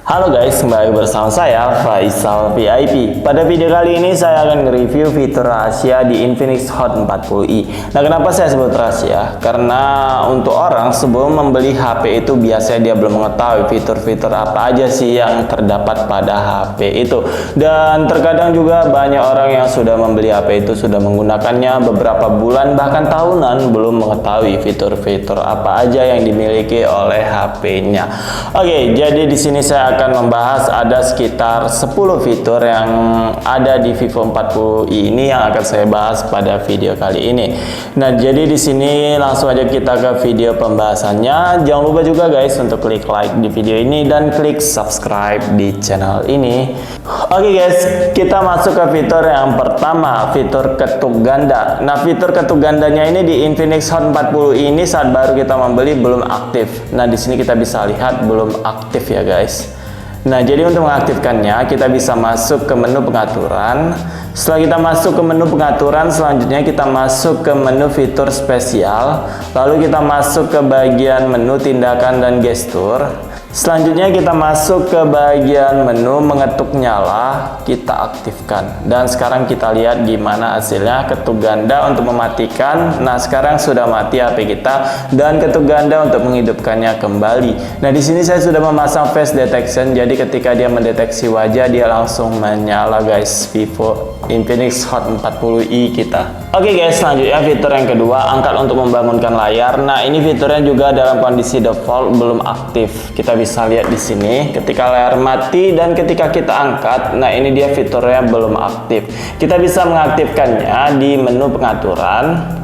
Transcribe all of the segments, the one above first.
Halo guys, kembali bersama saya Faisal VIP. Pada video kali ini saya akan nge-review fitur rahasia di Infinix Hot 40i. Nah, kenapa saya sebut rahasia? Karena untuk orang sebelum membeli HP itu biasanya dia belum mengetahui fitur-fitur apa aja sih yang terdapat pada HP itu. Dan terkadang juga banyak orang yang sudah membeli HP itu sudah menggunakannya beberapa bulan bahkan tahunan belum mengetahui fitur-fitur apa aja yang dimiliki oleh HP-nya. Oke, jadi di sini saya akan membahas ada sekitar 10 fitur yang ada di Vivo 40i ini yang akan saya bahas pada video kali ini. Nah, jadi di sini langsung aja kita ke video pembahasannya. Jangan lupa juga guys untuk klik like di video ini dan klik subscribe di channel ini. Oke guys, kita masuk ke fitur yang pertama, fitur ketuk ganda. Nah, fitur ketuk gandanya ini di Infinix Hot 40i ini saat baru kita membeli belum aktif. Nah, di sini kita bisa lihat belum aktif ya guys. Nah, jadi untuk mengaktifkannya kita bisa masuk ke menu pengaturan. Setelah kita masuk ke menu pengaturan, selanjutnya kita masuk ke menu fitur spesial. Lalu kita masuk ke bagian menu tindakan dan gestur. Selanjutnya kita masuk ke bagian menu mengetuk nyala, kita aktifkan. Dan sekarang kita lihat gimana hasilnya. Ketuk ganda untuk mematikan. Nah, sekarang sudah mati HP kita, dan ketuk ganda untuk menghidupkannya kembali. Nah, di sini saya sudah memasang face detection, jadi ketika dia mendeteksi wajah dia langsung menyala guys, Vivo Infinix Hot 40i kita. Oke guys, selanjutnya fitur yang kedua, angkat untuk membangunkan layar. Nah, ini fiturnya juga dalam kondisi default belum aktif. Kita bisa lihat di sini ketika layar mati dan ketika kita angkat. Nah, ini dia fiturnya belum aktif. Kita bisa mengaktifkannya di menu pengaturan.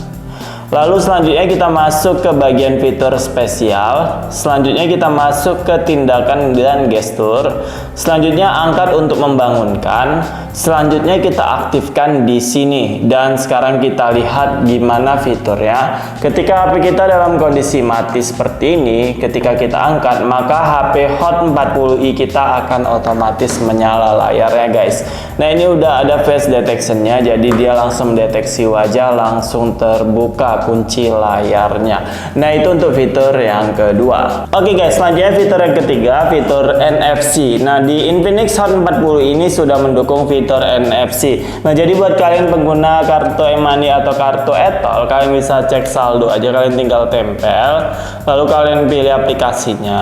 Lalu selanjutnya kita masuk ke bagian fitur spesial. Selanjutnya kita masuk ke tindakan dan gestur. Selanjutnya angkat untuk membangunkan. Selanjutnya kita aktifkan di sini. Dan sekarang kita lihat gimana fiturnya. Ketika HP kita dalam kondisi mati seperti ini, ketika kita angkat, maka HP Hot 40i kita akan otomatis menyala layarnya guys. Nah, ini udah ada face detectionnya, jadi dia langsung mendeteksi wajah, langsung terbuka kunci layarnya. Nah, itu untuk fitur yang kedua. Oke guys, selanjutnya fitur yang ketiga, fitur NFC. Nah, di Infinix Hot 40 ini sudah mendukung fitur NFC. Nah, jadi buat kalian pengguna kartu e-money atau kartu e-tol, kalian bisa cek saldo aja, kalian tinggal tempel, lalu kalian pilih aplikasinya.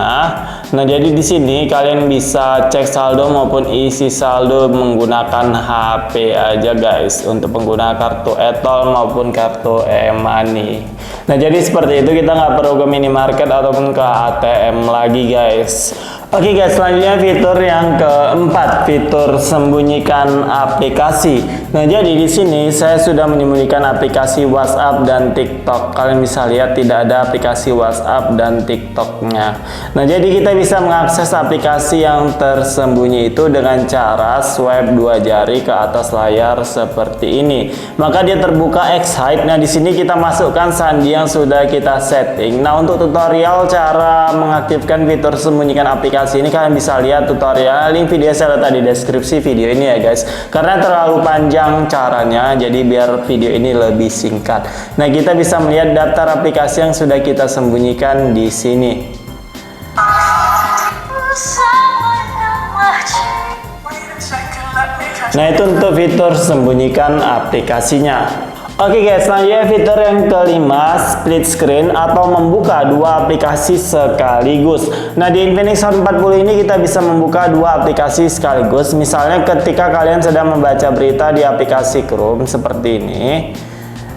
Nah, jadi di sini kalian bisa cek saldo maupun isi saldo menggunakan HP aja guys, untuk pengguna kartu e-tol maupun kartu e-money. Nah, jadi seperti itu, kita nggak perlu ke minimarket ataupun ke ATM lagi guys. Oke guys, selanjutnya fitur yang keempat, fitur sembunyikan aplikasi. Nah, jadi di sini saya sudah menyembunyikan aplikasi WhatsApp dan TikTok. Kalian bisa lihat tidak ada aplikasi WhatsApp dan TikToknya. Nah, jadi kita bisa mengakses aplikasi yang tersembunyi itu dengan cara swipe dua jari ke atas layar seperti ini. Maka dia terbuka Excite. Nah, di sini kita masukkan sandi yang sudah kita setting. Nah, untuk tutorial cara mengaktifkan fitur sembunyikan aplikasi ini kalian bisa lihat tutorial, link video saya letak di deskripsi video ini ya guys, karena terlalu panjang caranya, jadi biar video ini lebih singkat. Nah, kita bisa melihat daftar aplikasi yang sudah kita sembunyikan di sini. Nah, itu untuk fitur sembunyikan aplikasinya. Oke guys, selanjutnya fitur yang kelima, split screen atau membuka dua aplikasi sekaligus. Nah, di Infinix Hot 40 ini kita bisa membuka dua aplikasi sekaligus. Misalnya ketika kalian sedang membaca berita di aplikasi Chrome seperti ini.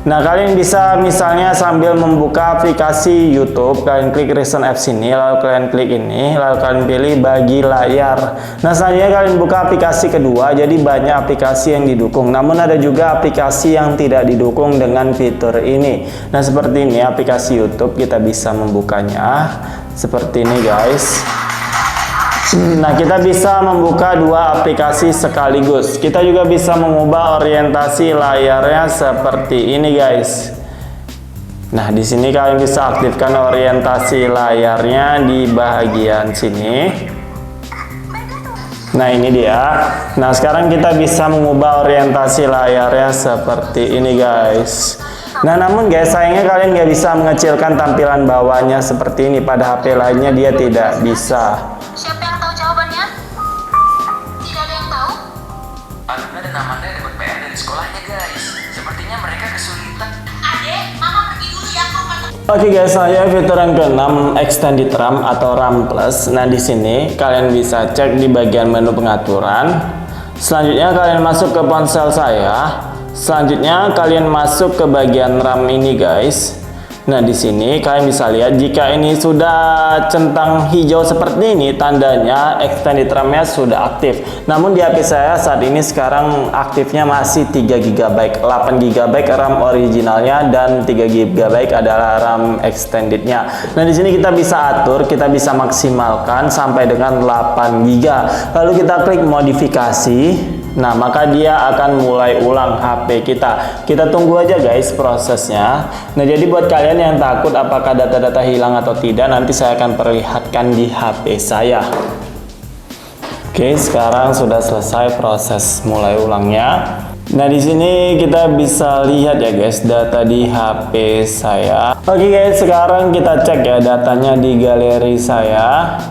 Nah, kalian bisa misalnya sambil membuka aplikasi YouTube, kalian klik recent apps ini, lalu kalian klik ini, lalu kalian pilih bagi layar. Nah, selanjutnya kalian buka aplikasi kedua, jadi banyak aplikasi yang didukung. Namun ada juga aplikasi yang tidak didukung dengan fitur ini. Nah, seperti ini aplikasi YouTube, kita bisa membukanya seperti ini guys. Nah, kita bisa membuka dua aplikasi sekaligus. Kita juga bisa mengubah orientasi layarnya seperti ini guys. Nah, di sini kalian bisa aktifkan orientasi layarnya di bagian sini. Nah, ini dia. Nah, sekarang kita bisa mengubah orientasi layarnya seperti ini guys. Nah, namun guys, sayangnya kalian nggak bisa mengecilkan tampilan bawahnya seperti ini. Pada HP lainnya dia tidak bisa. Siapa yang tahu jawabannya? Oke guys, selanjutnya fitur yang ke-6, Extended RAM atau RAM Plus. Nah, di sini kalian bisa cek di bagian menu pengaturan. Selanjutnya kalian masuk ke ponsel saya. Selanjutnya kalian masuk ke bagian RAM ini guys. Nah, di sini kalian bisa lihat jika ini sudah centang hijau seperti ini, tandanya extended RAM-nya sudah aktif. Namun di HP saya saat ini sekarang aktifnya masih 3 GB, 8 GB RAM originalnya dan 3 GB adalah RAM extendednya. Nah, di sini kita bisa atur, kita bisa maksimalkan sampai dengan 8 GB. Lalu kita klik modifikasi. Nah, maka dia akan mulai ulang HP kita. Kita tunggu aja guys prosesnya. Nah, jadi buat kalian yang takut apakah data-data hilang atau tidak, nanti saya akan perlihatkan di HP saya. Oke, sekarang sudah selesai proses mulai ulangnya. Nah, di sini kita bisa lihat ya guys data di HP saya. Oke guys, sekarang kita cek ya datanya di galeri saya.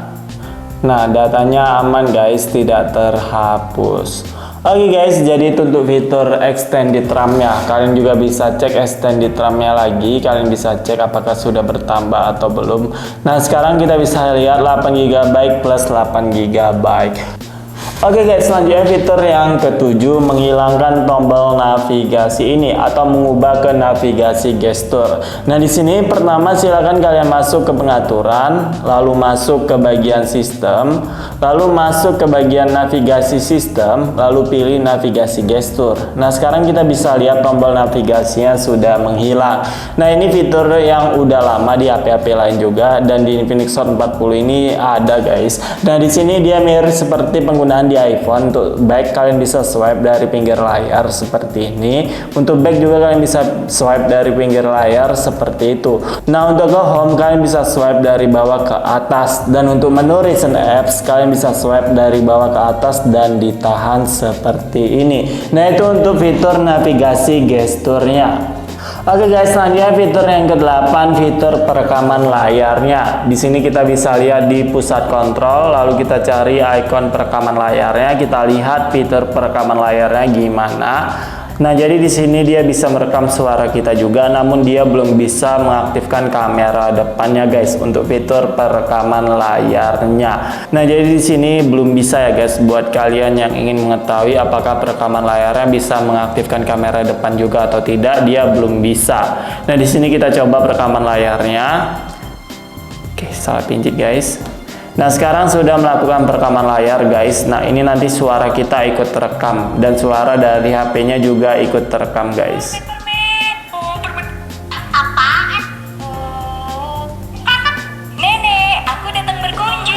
Nah, datanya aman guys, tidak terhapus. Oke guys, jadi itu untuk fitur extended RAM-nya. Kalian juga bisa cek extended RAM-nya lagi. Kalian bisa cek apakah sudah bertambah atau belum. Nah, sekarang kita bisa lihat 8 GB plus 8 GB. Oke guys, selanjutnya fitur yang ke-7, menghilangkan tombol navigasi ini atau mengubah ke navigasi gestur. Nah, di sini pertama silakan kalian masuk ke pengaturan, lalu masuk ke bagian sistem, lalu masuk ke bagian navigasi sistem, lalu pilih navigasi gestur. Nah, sekarang kita bisa lihat tombol navigasinya sudah menghilang. Nah, ini fitur yang udah lama di HP-HP lain juga dan di Infinix Hot 40 ini ada guys. Nah, di sini dia mirip seperti penggunaan di iPhone. Untuk back kalian bisa swipe dari pinggir layar seperti ini. Untuk back juga kalian bisa swipe dari pinggir layar seperti itu. Nah, untuk ke home kalian bisa swipe dari bawah ke atas, dan untuk menu recent apps kalian bisa swipe dari bawah ke atas dan ditahan seperti ini. Nah, itu untuk fitur navigasi gesturnya. Oke guys, selanjutnya fitur yang ke-8, fitur perekaman layarnya. Di sini kita bisa lihat di pusat kontrol, lalu kita cari ikon perekaman layarnya, kita lihat fitur perekaman layarnya gimana. Nah, jadi di sini dia bisa merekam suara kita juga, namun dia belum bisa mengaktifkan kamera depannya guys untuk fitur perekaman layarnya. Nah, jadi di sini belum bisa ya guys. Buat kalian yang ingin mengetahui apakah perekaman layarnya bisa mengaktifkan kamera depan juga atau tidak, dia belum bisa. Nah, di sini kita coba perekaman layarnya. Oke, salah pincit guys. Nah, sekarang sudah melakukan perekaman layar guys. Nah, ini nanti suara kita ikut terekam dan suara dari HP-nya juga ikut terekam guys.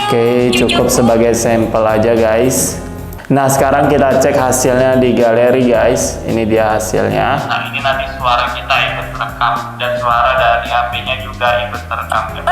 Oke, cukup sebagai sampel aja guys. Nah, sekarang kita cek hasilnya di galeri guys. Ini dia hasilnya. Nah, ini nanti suara kita ikut terekam dan suara dari HP-nya juga ikut terekam guys.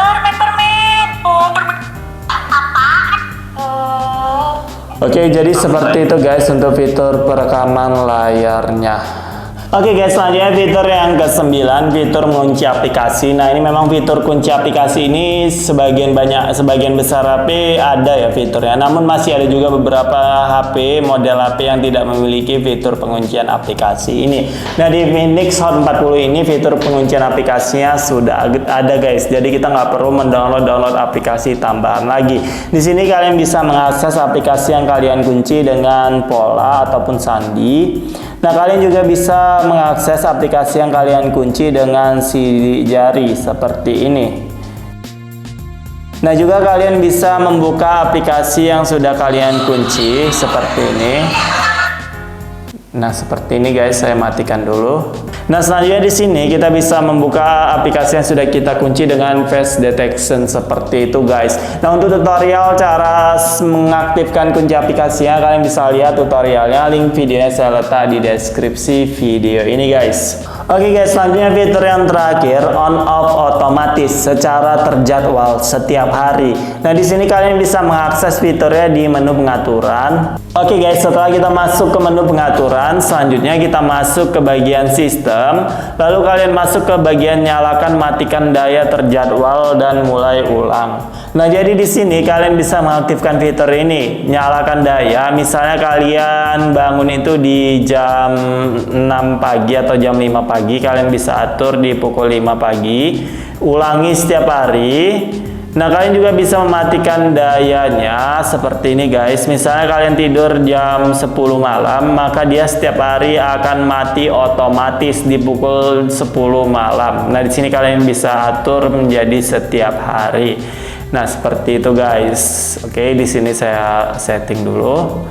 Oke, jadi seperti itu guys untuk fitur perekaman layarnya. Oke guys, selanjutnya fitur yang ke-9, fitur mengunci aplikasi. Nah, ini memang fitur kunci aplikasi ini sebagian besar HP ada ya fiturnya. Namun masih ada juga beberapa HP, model HP yang tidak memiliki fitur penguncian aplikasi ini. Nah, di Infinix Hot 40 ini fitur penguncian aplikasinya sudah ada guys. Jadi kita nggak perlu mendownload aplikasi tambahan lagi. Di sini kalian bisa mengakses aplikasi yang kalian kunci dengan pola ataupun sandi. Nah, kalian juga bisa mengakses aplikasi yang kalian kunci dengan sidik jari seperti ini. Nah, juga kalian bisa membuka aplikasi yang sudah kalian kunci seperti ini. Nah, seperti ini guys, saya matikan dulu. Nah, selanjutnya di sini kita bisa membuka aplikasi yang sudah kita kunci dengan face detection seperti itu guys. Nah, untuk tutorial cara mengaktifkan kunci aplikasinya kalian bisa lihat tutorialnya, link videonya saya letak di deskripsi video ini guys. Oke guys, selanjutnya fitur yang terakhir, on off otomatis secara terjadwal setiap hari. Nah, di sini kalian bisa mengakses fiturnya di menu pengaturan. Oke guys, setelah kita masuk ke menu pengaturan, selanjutnya kita masuk ke bagian sistem, lalu kalian masuk ke bagian nyalakan matikan daya terjadwal dan mulai ulang. Nah, jadi di sini kalian bisa mengaktifkan fitur ini, nyalakan daya. Misalnya kalian bangun itu di jam 6 pagi atau jam 5 pagi, kalian bisa atur di pukul 5 pagi. Ulangi setiap hari. Nah, kalian juga bisa mematikan dayanya seperti ini guys. Misalnya kalian tidur jam 10 malam, maka dia setiap hari akan mati otomatis di pukul 10 malam. Nah, di sini kalian bisa atur menjadi setiap hari. Nah, seperti itu guys. Oke, di sini saya setting dulu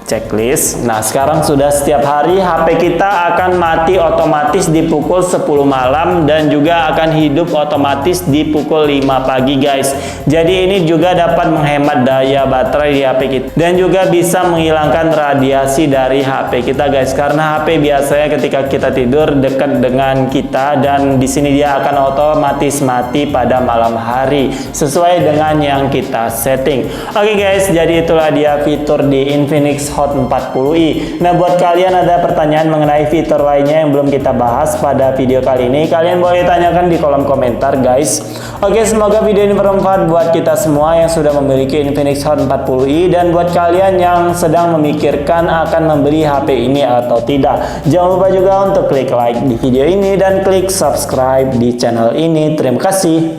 checklist. Nah, sekarang sudah setiap hari HP kita akan mati otomatis di pukul 10 malam dan juga akan hidup otomatis di pukul 5 pagi guys. Jadi ini juga dapat menghemat daya baterai di HP kita dan juga bisa menghilangkan radiasi dari HP kita guys. Karena HP biasanya ketika kita tidur dekat dengan kita, dan di sini dia akan otomatis mati pada malam hari sesuai dengan yang kita setting. Oke guys, jadi itulah dia fitur di Infinix Hot 40i. Nah, buat kalian ada pertanyaan mengenai fitur lainnya yang belum kita bahas pada video kali ini, kalian boleh tanyakan di kolom komentar guys. Oke, semoga video ini bermanfaat buat kita semua yang sudah memiliki Infinix Hot 40i, dan buat kalian yang sedang memikirkan akan membeli HP ini atau tidak, jangan lupa juga untuk klik like di video ini dan klik subscribe di channel ini. Terima kasih.